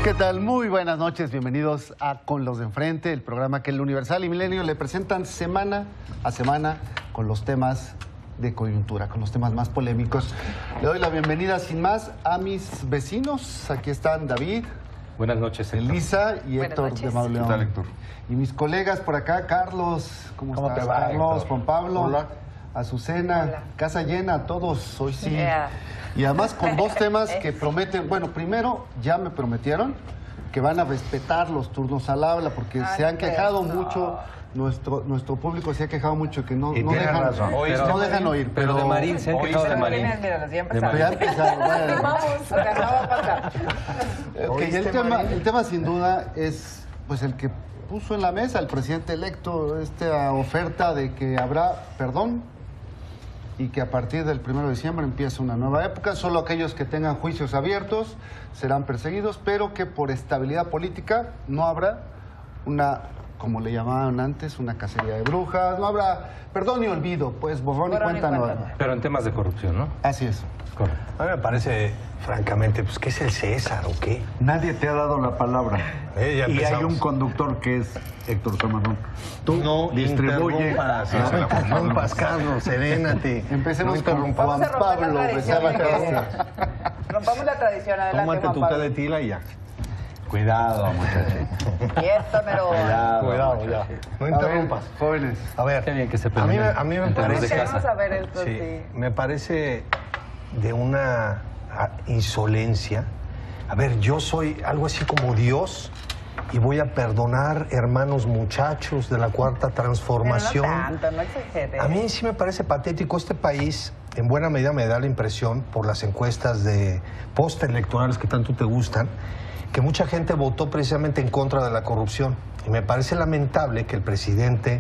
¿Qué tal? Muy buenas noches, bienvenidos a Con los de Enfrente, el programa que el Universal y Milenio le presentan semana a semana con los temas de coyuntura, con los temas más polémicos. Le doy la bienvenida sin más a mis vecinos. Aquí están David. Buenas noches, Héctor. Elisa y Buenas Héctor noches. de Mauleón. ¿Qué tal, Héctor? Y mis colegas por acá, Carlos. ¿Cómo estás, te va, Carlos? Héctor? Juan Pablo. Hola. Azucena. Hola. Casa llena, todos, hoy sí. Yeah. Y además con dos temas que prometen. Bueno, primero, ya me prometieron que van a respetar los turnos al habla, porque Ay, se han quejado no. mucho. Nuestro público se ha quejado mucho que no tiene dejan, razón. no dejan oír. Pero de Marín, se han quejado de Marín. Mira, ya Pero empezaron. ya empezaron. Bueno. Vamos, o sea, no va a pasar. Ok, el tema sin duda es pues el que puso en la mesa el presidente electo, esta oferta de que habrá perdón y que a partir del 1 de diciembre empieza una nueva época. Solo aquellos que tengan juicios abiertos serán perseguidos, pero que por estabilidad política no habrá una, como le llamaban antes, una cacería de brujas, no habrá perdón ni olvido, pues borrón y cuenta nueva. Pero en temas de corrupción, ¿no? Así es. Correcto. A mí me parece, francamente, pues, ¿qué es el César o qué? Nadie te ha dado la palabra. Ya Y hay empezamos. un conductor que es Héctor Samarón. Tú No distribuye. interrumpas, Carlos, serénate. Empecemos No con interrumpas. Juan Vamos a romper Pablo la Becerra tradición. Castro. Rompamos la tradición, adelante, Tómate Juan tu té Pablo. de tila y ya. Cuidado, muchacho. Quieto, pero... Cuidado, ya. No interrumpas. A ver, jóvenes. A ver, Qué bien que se a mí, peleen a mí me entre los de parece... casa. Vamos a ver esto, Sí, sí. me parece de una insolencia. A ver, yo soy algo así como Dios y voy a perdonar, hermanos muchachos de la Cuarta Transformación. Pero no tanto, no exageres. A mí sí me parece patético. Este país, en buena medida, me da la impresión, por las encuestas de postelectorales que tanto te gustan, que mucha gente votó precisamente en contra de la corrupción. Y me parece lamentable que el presidente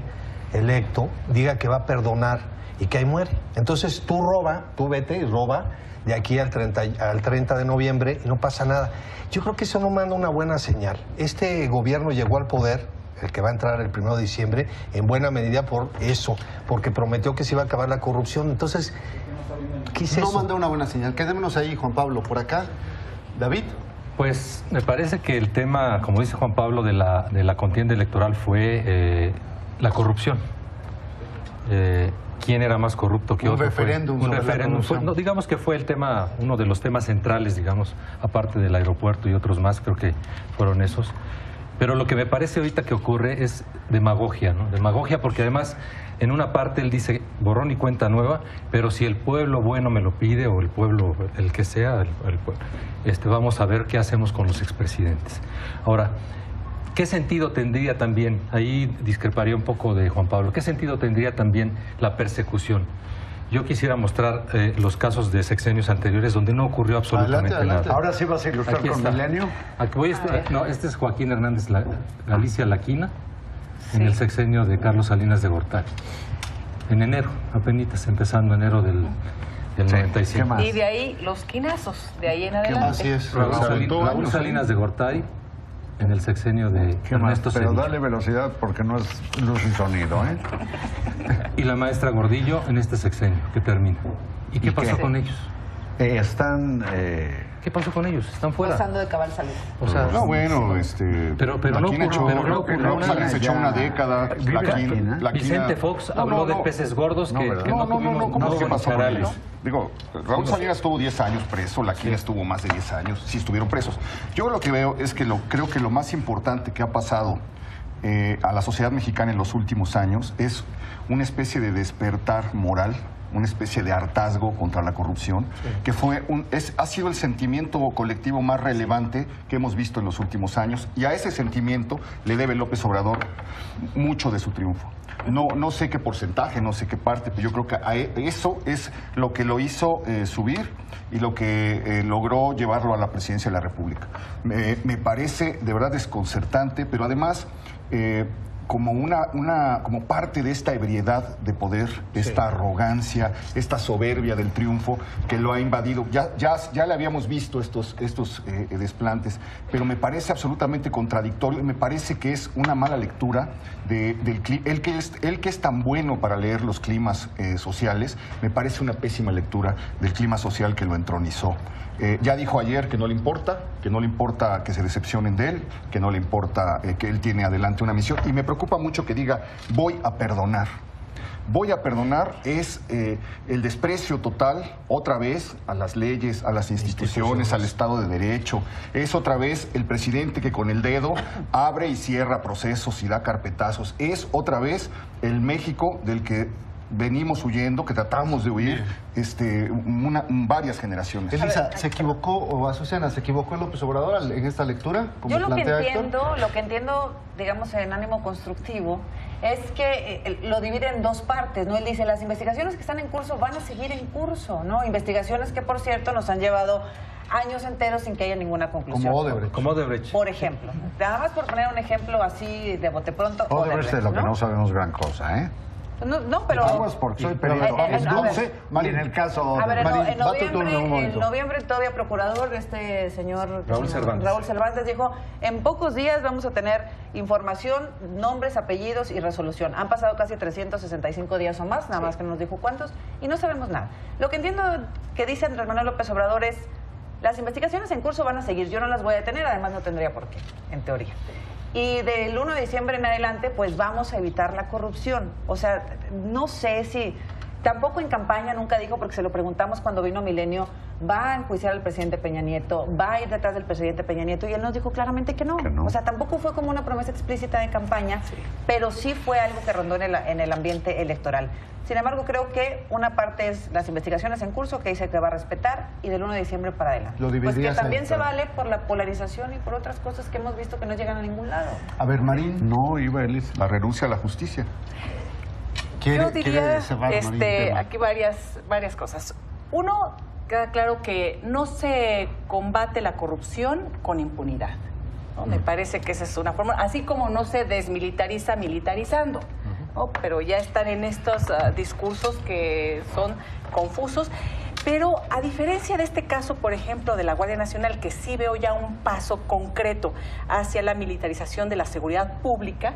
electo diga que va a perdonar y que ahí muere. Entonces tú vete y roba de aquí al 30 de noviembre y no pasa nada. Yo creo que eso no manda una buena señal. Este gobierno llegó al poder, el que va a entrar el 1 de diciembre, en buena medida por eso, porque prometió que se iba a acabar la corrupción. Entonces, ¿qué es No eso? manda una buena señal. Quedémonos ahí, Juan Pablo. Por acá, David. Pues me parece que el tema, como dice Juan Pablo, de la contienda electoral fue la corrupción. ¿Quién era más corrupto que Un otro? referéndum Un sobre la referéndum. corrupción. No, digamos que fue el tema, uno de los temas centrales, digamos, aparte del aeropuerto y otros más, creo que fueron esos. Pero lo que me parece ahorita que ocurre es demagogia, ¿no? Demagogia porque además, en una parte él dice borrón y cuenta nueva, pero si el pueblo bueno me lo pide, o el pueblo, el que sea, el pueblo, vamos a ver qué hacemos con los expresidentes. Ahora, ¿qué sentido tendría también, ahí discreparía un poco de Juan Pablo, qué sentido tendría también la persecución? Yo quisiera mostrar los casos de sexenios anteriores donde no ocurrió absolutamente Adelante. nada. Ahora sí vas a ilustrar Aquí con está. Milenio. Aquí voy no, este es Joaquín Hernández Galicia Laquina, en el sexenio de Carlos Salinas de Gortari. En enero, apenas empezando enero del 95. ¿Qué más? Y de ahí los quinazos, de ahí en adelante. Así es. Raúl Salinas de Gortari, en el sexenio de ¿Qué más? Ernesto Pero Zedillo. dale velocidad porque no es luz y sonido, ¿eh? Y la maestra Gordillo en este sexenio, que termina. ¿Y qué ¿Y pasó qué? con ellos? Están... ¿Qué pasó con ellos? Están fuera. Pasando de cabal salud. O sea, No, bueno, Pero no Laquina ocurrió, pero no ocurrió Raúl nada. Salinas echó una década. Laquina- Vicente Fox habló de peces gordos que no tuvimos ¿cómo es que no pasó con literales. ellos? Digo, Raúl Salinas estuvo 10 años preso, Laquina estuvo más de 10 años, sí estuvieron presos. Yo lo que veo es que creo que lo más importante que ha pasado a la sociedad mexicana en los últimos años es una especie de despertar moral, una especie de hartazgo contra la corrupción, que ha sido el sentimiento colectivo más relevante que hemos visto en los últimos años, y a ese sentimiento le debe López Obrador mucho de su triunfo. No sé qué porcentaje, no sé qué parte, pero yo creo que eso es lo que lo hizo subir y lo que logró llevarlo a la presidencia de la República. Me parece de verdad desconcertante, pero además como parte de esta ebriedad de poder, esta arrogancia, esta soberbia del triunfo que lo ha invadido. Ya le habíamos visto estos desplantes, pero me parece absolutamente contradictorio y me parece que es una mala lectura del que es tan bueno para leer los climas sociales, me parece una pésima lectura del clima social que lo entronizó. Ya dijo ayer que no le importa que se decepcionen de él, que no le importa que él tiene adelante una misión, y me preocupa mucho que diga voy a perdonar. Voy a perdonar es el desprecio total, otra vez, a las leyes, a las instituciones, al Estado de Derecho. Es otra vez el presidente que con el dedo abre y cierra procesos y da carpetazos. Es otra vez el México del que venimos huyendo, que tratamos de huir varias generaciones. Elisa, ¿se equivocó, o Azucena, se equivocó López Obrador en esta lectura? Yo lo que entiendo, digamos, en ánimo constructivo, es que lo divide en dos partes, ¿no? Él dice, las investigaciones que están en curso van a seguir en curso, ¿no? Investigaciones que, por cierto, nos han llevado años enteros sin que haya ninguna conclusión. Como Odebrecht. Por ejemplo. Nada más por poner un ejemplo así de bote pronto. Odebrecht es de lo que no sabemos gran cosa, ¿eh? No, pero... Vamos, porque soy periodista. Y en el caso... A ver, en noviembre todavía procurador, señor Raúl Cervantes dijo, en pocos días vamos a tener información, nombres, apellidos y resolución. Han pasado casi 365 días o más, nada más que nos dijo cuántos, y no sabemos nada. Lo que entiendo que dice Andrés Manuel López Obrador es, las investigaciones en curso van a seguir, yo no las voy a detener, además no tendría por qué, en teoría. Y del 1 de diciembre en adelante, pues vamos a evitar la corrupción. O sea, no sé si... Tampoco en campaña nunca dijo, porque se lo preguntamos cuando vino Milenio, va a enjuiciar al presidente Peña Nieto, va a ir detrás del presidente Peña Nieto, y él nos dijo claramente que no. O sea, tampoco fue como una promesa explícita de campaña, pero sí fue algo que rondó en el ambiente electoral. Sin embargo, creo que una parte es las investigaciones en curso, que dice que va a respetar, y del 1 de diciembre para adelante. Pues que también se vale por la polarización y por otras cosas que hemos visto que no llegan a ningún lado. A ver, Marín. No, iba Elisa. La renuncia a la justicia. Yo diría aquí varias cosas. Uno, queda claro que no se combate la corrupción con impunidad, ¿no? Me parece que esa es una forma, así como no se desmilitariza militarizando, ¿no? Pero ya están en estos discursos que son confusos. Pero a diferencia de este caso, por ejemplo, de la Guardia Nacional, que sí veo ya un paso concreto hacia la militarización de la seguridad pública,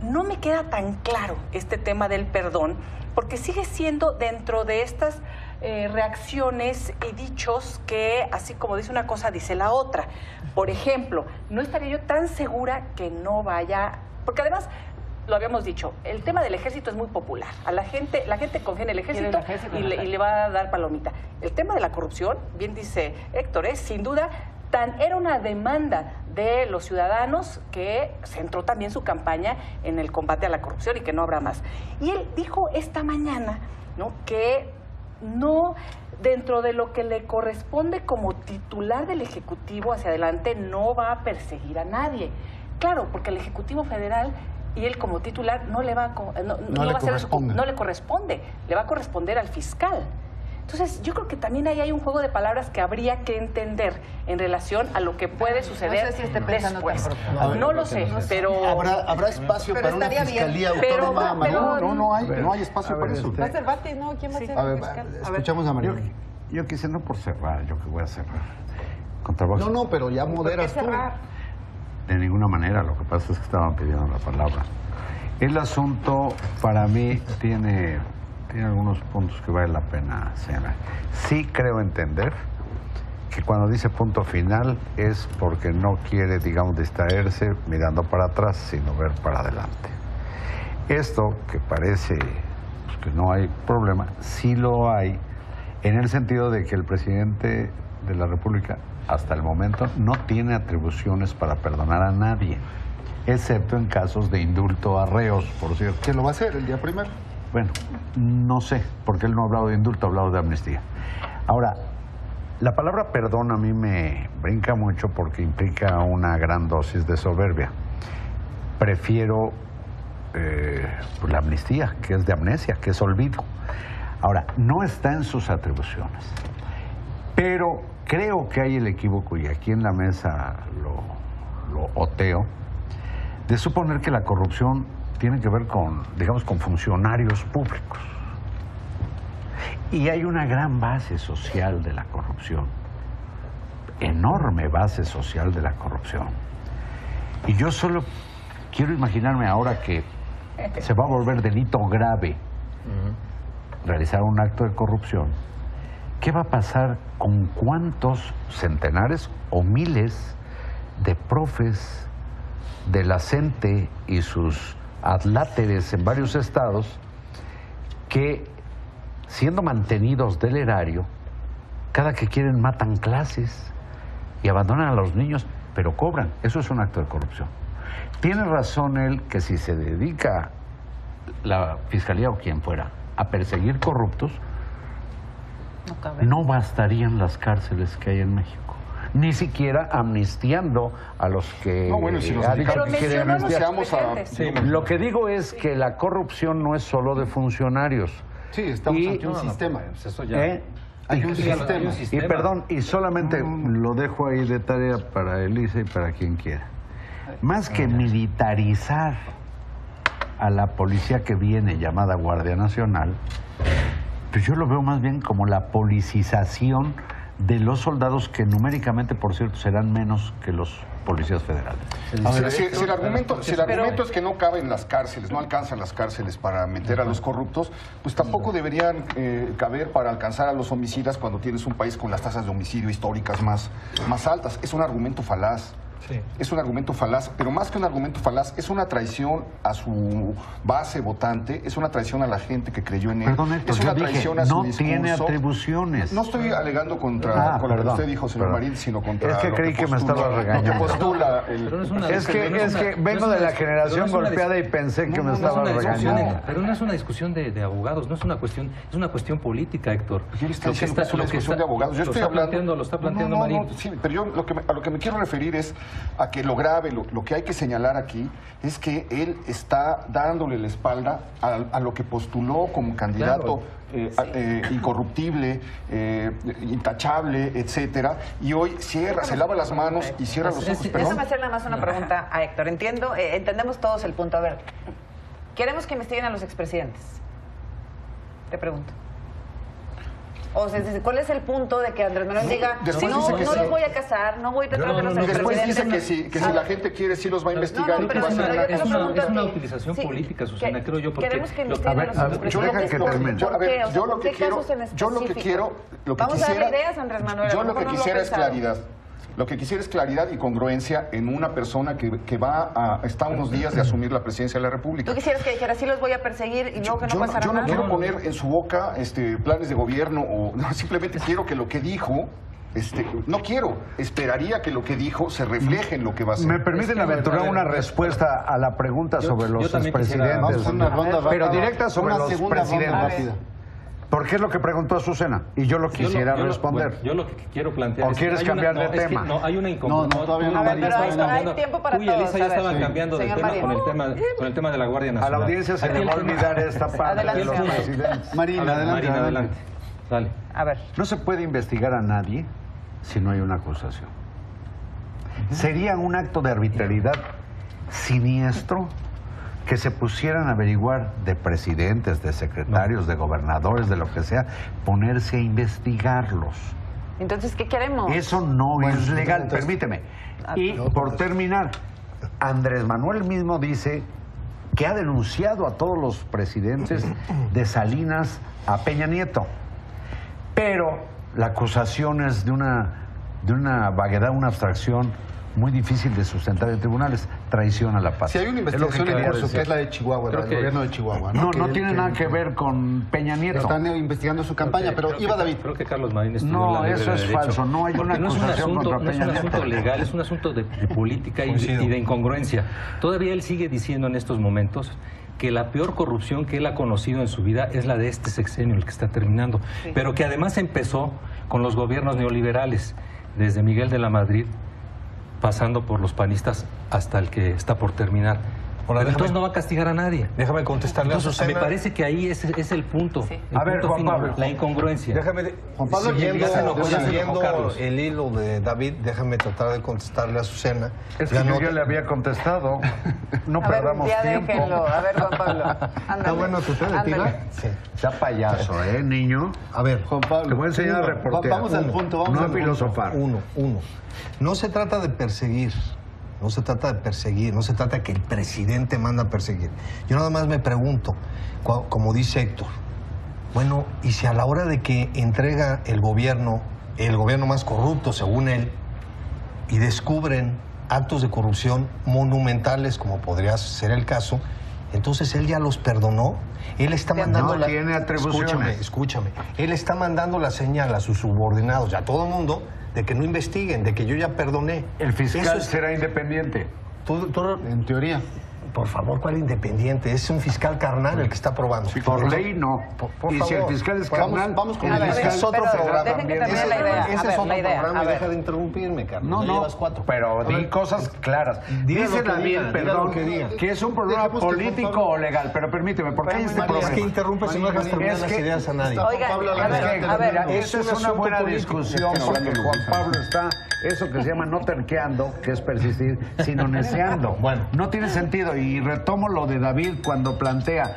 no me queda tan claro este tema del perdón, porque sigue siendo dentro de estas reacciones y dichos que, así como dice una cosa, dice la otra. Por ejemplo, no estaría yo tan segura que no vaya... Porque además, lo habíamos dicho, el tema del ejército es muy popular. La gente confía en el ejército y le va a dar palomita. El tema de la corrupción, bien dice Héctor, sin duda... Era una demanda de los ciudadanos que centró también su campaña en el combate a la corrupción y que no habrá más. Y él dijo esta mañana, ¿no?, que no, dentro de lo que le corresponde como titular del Ejecutivo hacia adelante, no va a perseguir a nadie. Claro, porque el Ejecutivo Federal y él como titular no le corresponde, le va a corresponder al fiscal. Entonces, yo creo que también ahí hay un juego de palabras que habría que entender en relación a lo que puede suceder después. No lo sé, pero... ¿Habrá espacio para una fiscalía autónoma? No hay espacio para eso. ¿Va a ser Bati? ¿No? ¿Quién va a ser el fiscal? Escuchamos a María. Yo quise, no por cerrar, yo que voy a cerrar. No, pero ya moderas tú. De ninguna manera, lo que pasa es que estaban pidiendo la palabra. El asunto, para mí, tiene algunos puntos que vale la pena señalar. Sí creo entender que cuando dice punto final es porque no quiere, digamos, distraerse mirando para atrás, sino ver para adelante. Esto, que parece pues, que no hay problema, sí lo hay, en el sentido de que el presidente de la República, hasta el momento, no tiene atribuciones para perdonar a nadie, excepto en casos de indulto a reos, por cierto. ¿Quién lo va a hacer el día primero? Bueno, no sé, porque él no ha hablado de indulto, ha hablado de amnistía. Ahora, la palabra perdón a mí me brinca mucho porque implica una gran dosis de soberbia. Prefiero la amnistía, que es de amnesia, que es olvido. Ahora, no está en sus atribuciones, pero creo que hay el equívoco, y aquí en la mesa lo oteo, de suponer que la corrupción tiene que ver con, digamos, con funcionarios públicos. Y hay una gran base social de la corrupción, enorme base social de la corrupción. Y yo solo quiero imaginarme ahora que se va a volver delito grave realizar un acto de corrupción. ¿Qué va a pasar con cuántos centenares o miles de profes de la CENTE y sus adláteres en varios estados que, siendo mantenidos del erario, cada que quieren matan clases y abandonan a los niños, pero cobran? Eso es un acto de corrupción. Tiene razón él que si se dedica la fiscalía o quien fuera a perseguir corruptos, no bastarían las cárceles que hay en México, ni siquiera amnistiando a los que ha dicho que quieren amnistiar. Lo que digo es que la corrupción no es solo de funcionarios. Sí, estamos ante un sistema. Pues eso ya... Hay un sistema. Y perdón, y solamente lo dejo ahí de tarea para Elisa y para quien quiera. Más que militarizar a la policía que viene llamada Guardia Nacional, pues yo lo veo más bien como la politización de los soldados que numéricamente, por cierto, serán menos que los policías federales. Si el argumento es que no caben las cárceles, no alcanzan las cárceles para meter a los corruptos, pues tampoco deberían caber para alcanzar a los homicidas cuando tienes un país con las tasas de homicidio históricas más altas. Es un argumento falaz. Sí. Es un argumento falaz, pero más que un argumento falaz, es una traición a su base votante, es una traición a la gente que creyó en él. Perdón, Héctor, es una traición a su no discurso. Tiene atribuciones. No estoy alegando contra lo que usted dijo, señor Marín, sino contra es que lo creí que me estaba regañando. Lo que postula es que vengo de la generación golpeada y pensé que me estaba regañando. Pero no es una discusión de abogados, no es una cuestión, es una cuestión política, Héctor. Yo le estoy diciendo que es una discusión de abogados. Yo estoy hablando... Lo está planteando Marín. Sí, pero yo a lo que me quiero referir es a que lo que hay que señalar aquí es que él está dándole la espalda a lo que postuló como candidato incorruptible, intachable, etcétera, y hoy se lava las manos y cierra los ojos. Déjame hacer nada más una pregunta a Héctor. Entendemos todos el punto. A ver, queremos que investiguen a los expresidentes. Te pregunto. O sea, ¿cuál es el punto de que Andrés Manuel diga, no los voy a casar, no voy detrás de los expresidentes? Después dice que si la gente quiere, sí los va a investigar. Pero es una utilización política, Susana, creo yo. Queremos que investiguen a los expresidentes. Yo lo que quiero... Vamos a darle ideas, Andrés Manuel. Yo lo que quisiera es claridad. Lo que quisiera es claridad y congruencia en una persona que está a unos días de asumir la presidencia de la República. ¿Tú quisieras que dijera, sí los voy a perseguir y luego que no pasara nada? Yo no quiero poner en su boca planes de gobierno o simplemente quiero que lo que dijo... esperaría que lo que dijo se refleje en lo que va a hacer. ¿Me permiten aventurar una respuesta a la pregunta sobre los expresidentes? Pero directa sobre los presidentes. Porque es lo que preguntó Azucena y yo lo quisiera responder. Yo lo que quiero plantear ¿O quieres cambiar de tema? No, hay una incongruencia. No, todavía no. Pero hay tiempo para todos. Tú y Elisa ya estaban cambiando de tema con el tema de la Guardia Nacional. A la audiencia se le va a olvidar esta parte de los presidentes. Marina, adelante. Dale. A ver. No se puede investigar a nadie si no hay una acusación. Sería un acto de arbitrariedad siniestro que se pusieran a averiguar de presidentes, de secretarios, de gobernadores, de lo que sea, ponerse a investigarlos. Entonces, ¿qué queremos? Eso no es legal, permíteme. Y por terminar, Andrés Manuel mismo dice que ha denunciado a todos los presidentes de Salinas a Peña Nieto. Pero la acusación es de una vaguedad, una abstracción muy difícil de sustentar en tribunales, traición a la patria. Si hay una investigación en curso, que es la de Chihuahua, el gobierno de Chihuahua. No tiene nada que ver con Peña Nieto. Están investigando su campaña, pero iba David. Creo que Carlos Marín estudió la ley de eso es falso, no hay una acusación contra Peña Nieto. No es un asunto legal, es un asunto de política y de incongruencia. Todavía él sigue diciendo en estos momentos que la peor corrupción que él ha conocido en su vida es la de este sexenio, el que está terminando, pero que además empezó con los gobiernos neoliberales, desde Miguel de la Madrid, pasando por los panistas hasta el que está por terminar. Ahora, Entonces no va a castigar a nadie. Déjame contestarle a Susana. Me parece que ahí es el punto. Sí. El A ver, punto Juan final, Pablo. la incongruencia. Déjame, Juan Pablo, siguiendo, ya se enojó, siguiendo Carlos. el hilo de David, déjame tratar de contestarle a Susana. Es que Ya yo no ya te- le había contestado. No A ver, perdamos ya tiempo. déjenlo. A ver, Juan Pablo. Ándale. Está bueno tu tema, Ándale. Tila. Sí. Está payaso, niño? A ver, Juan Pablo. Te voy a enseñar a uno. reportear. Vamos al punto, vamos No a al punto. filosofar. uno. No se trata de perseguir. No se trata de perseguir, no se trata de que el presidente manda a perseguir. Yo nada más me pregunto, como dice Héctor, bueno, ¿y si a la hora de que entrega el gobierno más corrupto según él, y descubren actos de corrupción monumentales, como podría ser el caso, entonces él ya los perdonó? Él está mandando No tiene atribuciones. Escúchame. Él está mandando la señal a sus subordinados y a todo el mundo de que no investiguen, de que yo ya perdoné. El fiscal Eso es- será independiente. En teoría. Por favor, ¿cuál independiente? Es un fiscal carnal el que está probando. Por ley no. Por Y si el favor. fiscal es Vamos- carnal, vamos con el el A ver, fiscal es otro pero programa. dejen que también. termine la idea. Ese A es ver, otro la idea. programa A y ver. deja de interrumpirme, Carlos. No, Ya no, llevas 4. pero di cosas claras. Diga Dice lo que David, diga, diga perdón, lo que diga. que es un problema Dejemos que Juan político Pablo- o legal, pero permíteme, porque hay este María, Es que problema. interrumpes y no dejas terminar Es las que- ideas a nadie. Oigan, Pablo, a ver, adelante, a ver. Mira, es esa un es una asunto buena político. discusión porque Juan Pablo está, eso que se llama no terqueando, que es persistir, sino neceando. Bueno. No tiene sentido, y retomo lo de David cuando plantea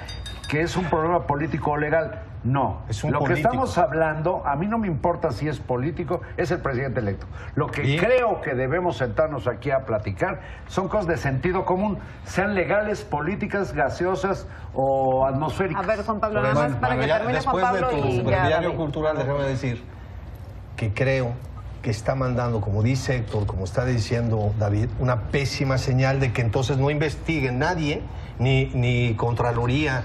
que es un problema político o legal. No, Es un lo que político. estamos hablando, a mí no me importa si es político, es el presidente electo. Lo que ¿Y? creo que debemos sentarnos aquí a platicar son cosas de sentido común, sean legales, políticas, gaseosas o atmosféricas. A ver, Juan Pablo, nada más para que ya termine Juan después Pablo de tu y ya. breviario David. cultural, déjame decir que creo que está mandando, como dice Héctor, como está diciendo David, una pésima señal de que entonces no investiguen nadie, ni Contraloría,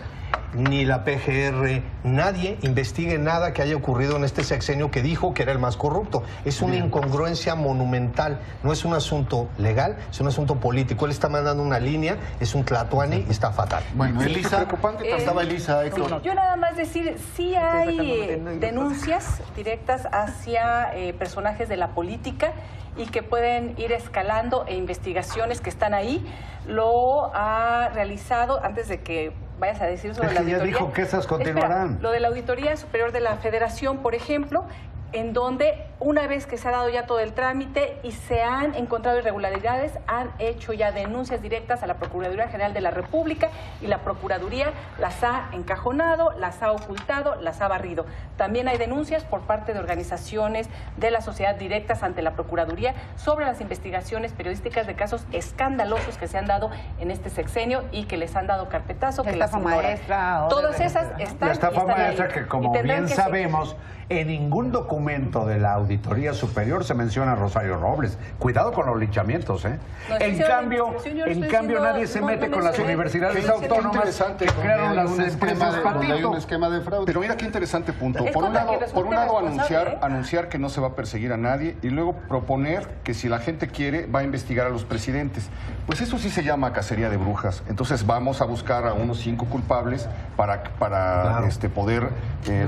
ni la PGR, nadie investigue nada que haya ocurrido en este sexenio que dijo que era el más corrupto. Es una incongruencia monumental, no es un asunto legal, es un asunto político. Él está mandando una línea, es un tlatoani y está fatal. Bueno, Elisa, preocupante. Estaba Elisa, Héctor. Yo nada más decir, sí hay denuncias directas hacia personajes de la política y que pueden ir escalando e investigaciones que están ahí. Lo ha realizado, antes de que vayas a decir sobre Es la que ya auditoría. dijo que esas continuarán. Espera, lo de la Auditoría Superior de la Federación, por ejemplo, en donde una vez que se ha dado ya todo el trámite y se han encontrado irregularidades, han hecho ya denuncias directas a la Procuraduría General de la República y la Procuraduría las ha encajonado, las ha ocultado, las ha barrido. También hay denuncias por parte de organizaciones de la sociedad directas ante la Procuraduría sobre las investigaciones periodísticas de casos escandalosos que se han dado en este sexenio y que les han dado carpetazo, que La les estafa ignoran. maestra, Todas Odebrecht, esas ¿verdad? están La estafa y están ahí. maestra que, como Y tendrán bien que sabemos, en ningún documento de la Auditoría Superior se menciona a Rosario Robles. Cuidado con los linchamientos, ¿eh? No, En señor, cambio, señor, estoy en diciendo, cambio nadie se no, mete no con las mencioné. universidades Qué autónomas interesante, que donde crearon hay las un esquema empresas de- donde hay patito. un esquema de fraude. Pero mira qué interesante punto. Es Por un contra lado, quien resulte responsable, ¿eh? anunciar que no se va a perseguir a nadie y luego proponer que si la gente quiere va a investigar a los presidentes. Pues eso sí se llama cacería de brujas. Entonces vamos a buscar a unos 5 culpables para Claro. poder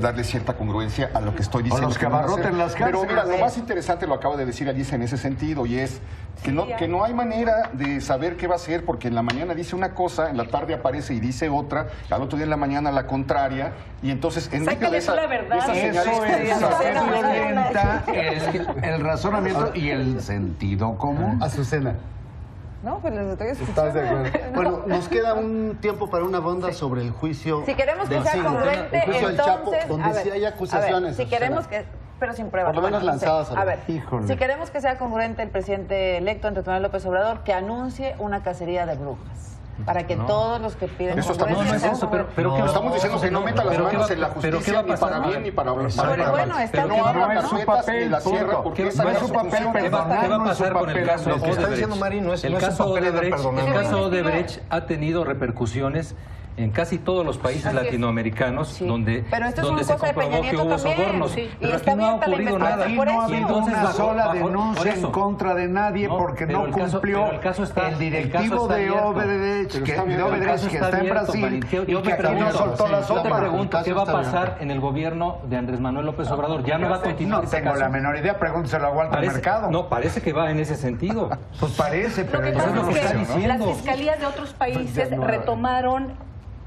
darle cierta congruencia a lo que estoy diciendo. los que van a hacer. abarroten las Pero mira, cárceles. lo más interesante lo acaba de decir Alicia en ese sentido y es que, Sí, que no hay manera de saber qué va a hacer porque en la mañana dice una cosa, en la tarde aparece y dice otra, al otro día en la mañana la contraria y entonces en medio Sácale de tú la verdad. esa señal Eso es Eso hacer es violenta el razonamiento y el sentido común. Azucena, No, pues les estoy ¿estás de escuchando. acuerdo? Bueno, nos queda un tiempo para una ronda sobre el juicio. Si queremos que del sea siglo. congruente, El juicio del Chapo, entonces, donde a ver, sí hay a ver, acusaciones. si queremos que, pero sin pruebas. Por lo menos bueno, no sé. lanzadas a la- A ver, Híjole. si queremos que sea congruente el presidente electo Andrés Manuel López Obrador, que anuncie una cacería de brujas. Para que todos los que piden Eso estamos congruencia diciendo. sean pero congruentes. ¿qué va- Estamos diciendo que no meta las pero ¿qué manos va- en la pero ¿qué va justicia a ni para pasar? bien ni para mal. Pero bueno, está Pero no bien, abra ¿no? carpetas ni la cierra porque ¿Qué- esa no ya es no su papel, funciona. ¿Qué va a Perdonar no es pasar su con el papel. caso Lo que está diciendo Mari no es- el no es su caso papel andar Odebrecht, perdonando. el caso Odebrecht ha tenido repercusiones en casi todos los países latinoamericanos donde, pero esto es donde una se cosa de comprobó Peña que Nieto hubo también. sobornos. Sí. Pero Y está aquí no ha abierta la ocurrido nada. investigación por No ha eso. habido una sola por denuncia eso. en contra de nadie porque pero no el caso- cumplió pero el caso está- el el directivo caso está de abierto. Odebrecht, Pero que está bien, el caso está en abierto, Brasil Marín. y Yo que te aquí no pregunto, soltó la yo te sopa. pregunto, ¿qué va a está pasar abierto. en el gobierno de Andrés Manuel López Obrador? ¿Ya no va a continuar No ese tengo caso? la menor idea, pregúnteselo a Walter Parece- Mercado. No, parece que va en ese sentido. Pues parece, Lo pero que yo pasa es no lo que es está que diciendo. las fiscalías de otros países retomaron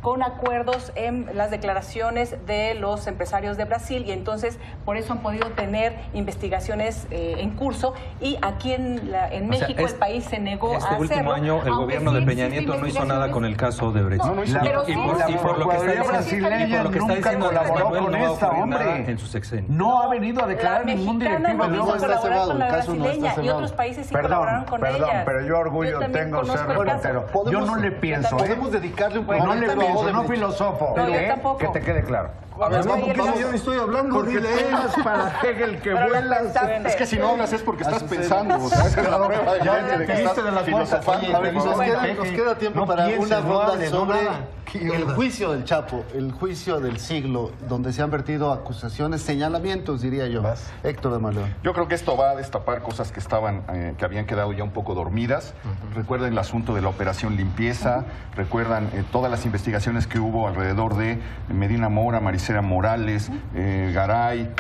con acuerdos en las declaraciones de los empresarios de Brasil y entonces por eso han podido tener investigaciones en curso y aquí en México el país se negó a hacerlo. Este último año el aunque gobierno sí de Peña existe Nieto no hizo nada con el caso de Brecht. No, pero sí. y por lo que está Procuraduría diciendo, brasileña y por lo que está nunca diciendo Andrés colaboró Manuel, con no va a esta, ocurrir hombre. nada en su sexenio. No ha venido a declarar La ningún mexicana directivo. no No quiso está colaborar cerrado, con la el caso no está brasileña y cerrado. otros países sí Perdón, colaboraron con perdón, ellas. pero yo orgullo también tengo ser conozco el caso. reportero. Yo no le pienso, ¿eh? Podemos dedicarle un No programa le entero a pienso, no Odebrecht. filosofo. No, yo ¿eh? tampoco. Que te quede claro. A ver, No, porque vamos. yo no estoy hablando, Porque dile. tú para Hegel que Pero lo vuelas. pensaste. Es que si no hablas es porque estás sucede. pensando. O sea, esa es la prueba Ya evidente de que te viste estás de la filosofando. A ver, por favor. nos queda tiempo No para pienses, una no ronda hables, no sobre nada. el juicio del Chapo, el juicio del siglo, donde se han vertido acusaciones, señalamientos, diría yo. Vas. Héctor de Malón. Yo creo que esto va a destapar cosas que estaban, que habían quedado ya un poco dormidas. Recuerden el asunto de la operación limpieza, recuerdan todas las investigaciones que hubo alrededor de Medina Mora, Maricela Morales, Garay,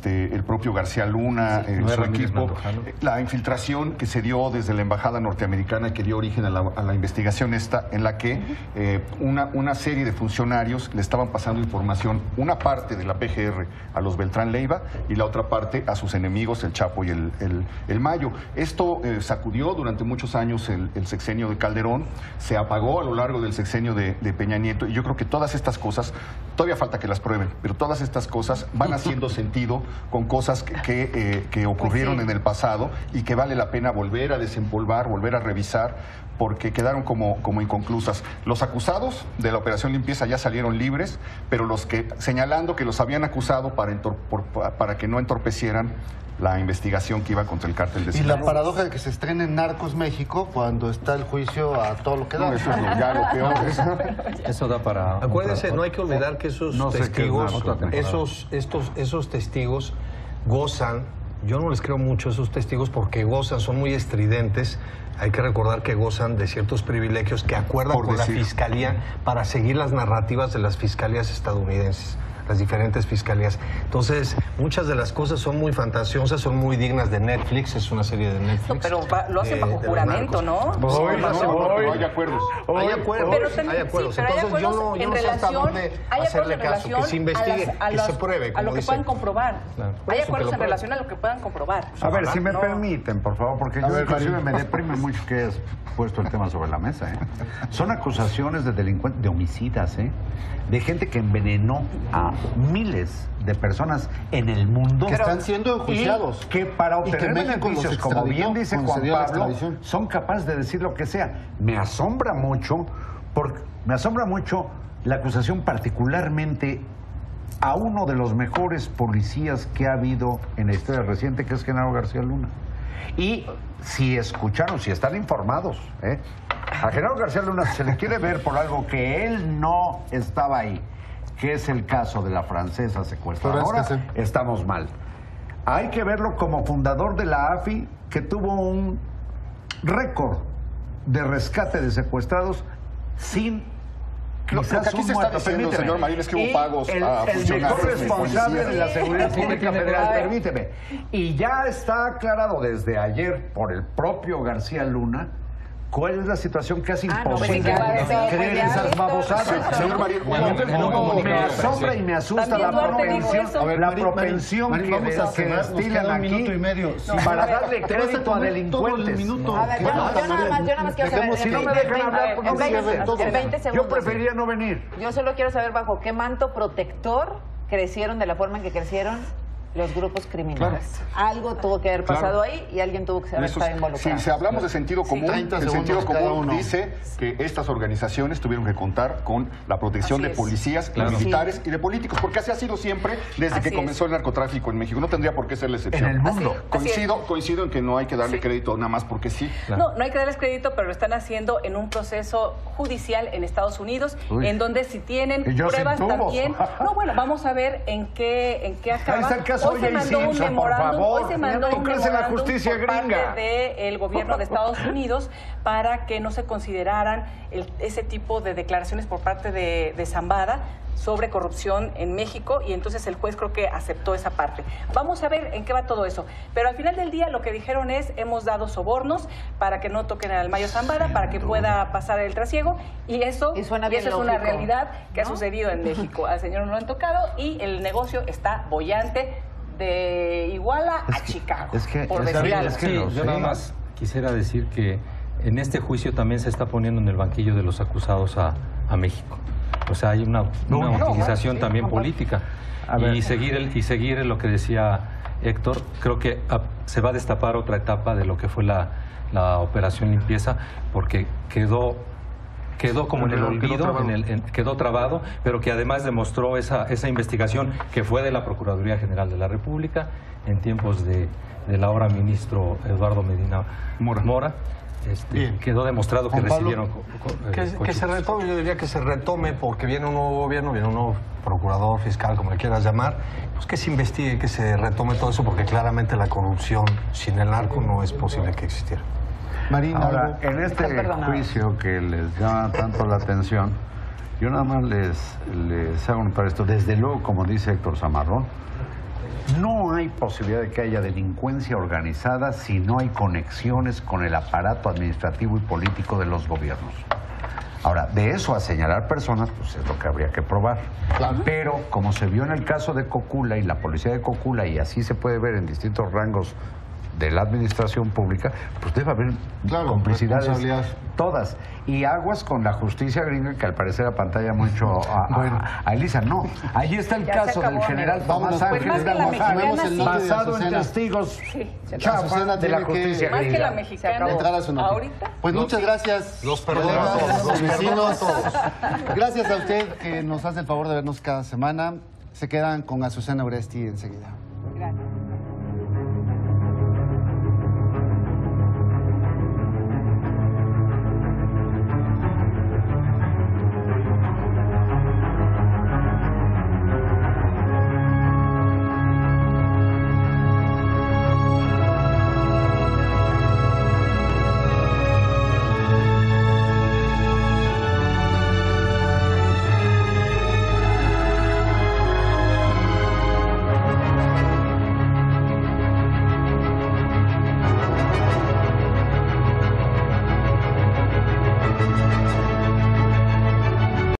el propio García Luna, Noé su Ramírez equipo, Mandujano. la infiltración que se dio desde la embajada norteamericana que dio origen a la investigación esta, en la que una serie de funcionarios le estaban pasando información, una parte de la PGR a los Beltrán Leiva y la otra parte a sus enemigos, el Chapo y el Mayo. Esto sacudió durante muchos años el sexenio de Calderón, se apagó a lo largo del sexenio de Peña Nieto y yo creo que todas estas cosas, todavía falta que las prueben, pero todas estas cosas van haciendo sentido con cosas que ocurrieron en el pasado y que vale la pena volver a desempolvar, volver a revisar, porque quedaron como inconclusas. Los acusados de la operación limpieza ya salieron libres, pero los que señalando que los habían acusado para que no entorpecieran la investigación que iba contra el cártel de Y Sinaloa. la paradoja de que se estrene en Narcos México cuando está el juicio a todo lo que da. No, eso es ya lo peor. Eso da para... Acuérdense, no hay que olvidar que esos No sé qué es testigos, otra temporada. esos testigos gozan, yo no les creo mucho a esos testigos porque gozan, son muy estridentes. Hay que recordar que gozan de ciertos privilegios que acuerdan Por con decir. la fiscalía para seguir las narrativas de las fiscalías estadounidenses, las diferentes fiscalías. Entonces, muchas de las cosas son muy fantasiosas, son muy dignas de Netflix, es una serie de Netflix. Pero lo hacen bajo de los juramento, narcos. ¿no? No hay acuerdos. Hay acuerdos, Pero también- hay acuerdos. sí, pero hay Entonces yo acuerdos no en sé hasta relación- dónde hay acuerdos hacerle en caso, que relación se investigue, a que se pruebe, a como lo que dice. puedan comprobar. Claro. Por Hay eso, que acuerdos lo en prueben. relación a lo que puedan comprobar. A ver, si me No. permiten, por favor, porque yo inclusive me deprime mucho que hayas puesto el tema sobre la mesa. Son acusaciones de delincuentes, de homicidas, de gente que envenenó a miles de personas en el mundo. Que están siendo enjuiciados. Y que para Y que obtener México los beneficios, como extraditó, bien dice Juan concedió la Pablo, extradición. son capaces de decir lo que sea. Me asombra mucho la acusación particularmente a uno de los mejores policías que ha habido en la historia reciente, que es Genaro García Luna. Y si escucharon, si están informados, a Genaro García Luna se le quiere ver por algo que él no estaba ahí, que es el caso de la francesa secuestradora, Pero es que sí. estamos mal. Hay que verlo como fundador de la AFI, que tuvo un récord de rescate de secuestrados sin Lo que quizás aquí un se está muerto. diciendo, Permíteme. señor Marín, es que hubo Y pagos a el funcionarios mejor de responsable policía. de la seguridad Sí, pública tiene federal, razón. permíteme. Y ya está aclarado desde ayer por el propio García Luna cuál es la situación que hace no, imposible pues, ¿qué va a decir? creer Ya, esas Héctor. babosadas. Señor Marín, Me asombra y me asusta También la Duarte dijo propensión, eso. A ver, la Marín, propensión Marín, que, vamos a que cerrar, nos destilan queda un aquí minuto y medio. Sí. para A ver, darle te vas a crédito a comer todo el delincuentes. minuto. A ver, yo nada más quiero saber. Si no me dejan hablar, en no 20 cierren. en 20 segundos. Yo preferiría no venir. Yo solo quiero saber bajo qué manto protector crecieron de la forma en que crecieron los grupos criminales. Algo tuvo que haber pasado ahí y alguien tuvo que haber estado involucrado. Si hablamos de sentido común, 30 el sentido segundos cada común uno. dice que estas organizaciones tuvieron que contar con la protección Así de es. policías, Claro. militares y de políticos, porque así ha sido siempre desde Así que comenzó el narcotráfico en México. No tendría por qué ser la excepción. En el mundo. Coincido en que no hay que darle crédito nada más porque sí. No, no hay que darles crédito, pero lo están haciendo en un proceso judicial en Estados Unidos, Uy. en donde si tienen Y yo sin pruebas tubos. también. No, bueno, vamos a ver en qué acaba. Ahí está el caso Hoy se O.J. mandó un Simpson, por memorándum, favor. hoy se mandó ¿Tú un crees en la memorándum justicia por parte gringa? del gobierno de Estados Unidos para que no se consideraran ese tipo de declaraciones por parte de Zambada sobre corrupción en México, y entonces el juez creo que aceptó esa parte. Vamos a ver en qué va todo eso. Pero al final del día lo que dijeron es, hemos dado sobornos para que no toquen al Mayo Zambada, para que pueda pasar el trasiego, y eso, Y suena bien eso es una lógico, realidad que ha ¿no? sucedido en México. Al señor no lo han tocado y el negocio está bollante de Iguala a Chicago, por decir algo. Sí, yo nada más quisiera decir que en este juicio también se está poniendo en el banquillo de los acusados a México. O sea, hay una utilización también política. Y seguir lo que decía Héctor, creo que se va a destapar otra etapa de lo que fue la operación limpieza, porque quedó como en el olvido, quedó trabado, pero que además demostró esa investigación que fue de la Procuraduría General de la República en tiempos del ahora ministro Eduardo Medina Mora. Quedó demostrado que Juan Pablo, recibieron Que se retome, yo diría que se retome, porque viene un nuevo gobierno, viene un nuevo procurador, fiscal, como le quieras llamar, pues que se investigue, que se retome todo eso, porque claramente la corrupción sin el narco no es posible que existiera. Marina, Ahora, algo. en este Están perdonados. juicio que les llama tanto la atención, yo nada más les hago un para esto. Desde luego, como dice Héctor Zamarrón, no hay posibilidad de que haya delincuencia organizada si no hay conexiones con el aparato administrativo y político de los gobiernos. Ahora, de eso a señalar personas, pues es lo que habría que probar. Claro. Pero, como se vio en el caso de Cocula y la policía de Cocula, y así se puede ver en distintos rangos de la administración pública, pues debe haber complicidades responsabilidades. todas. Y aguas con la justicia gringa, que al parecer apantalla mucho a Elisa. No, ahí está el Ya se caso acabó, del general amigos. Tomás Vámonos, Pues más Ángeles que la Galván, mexicana, sí. basado en Azucena. testigos Azucena chafas de la tiene que- justicia Más que la gringa. mexicana, Entrar a su nota. ahorita. Pues muchas gracias. Los perdono a Gracias todos, a los los perdono a vecinos. todos. Gracias a usted que nos hace el favor de vernos cada semana. Se quedan con Azucena Oresti enseguida.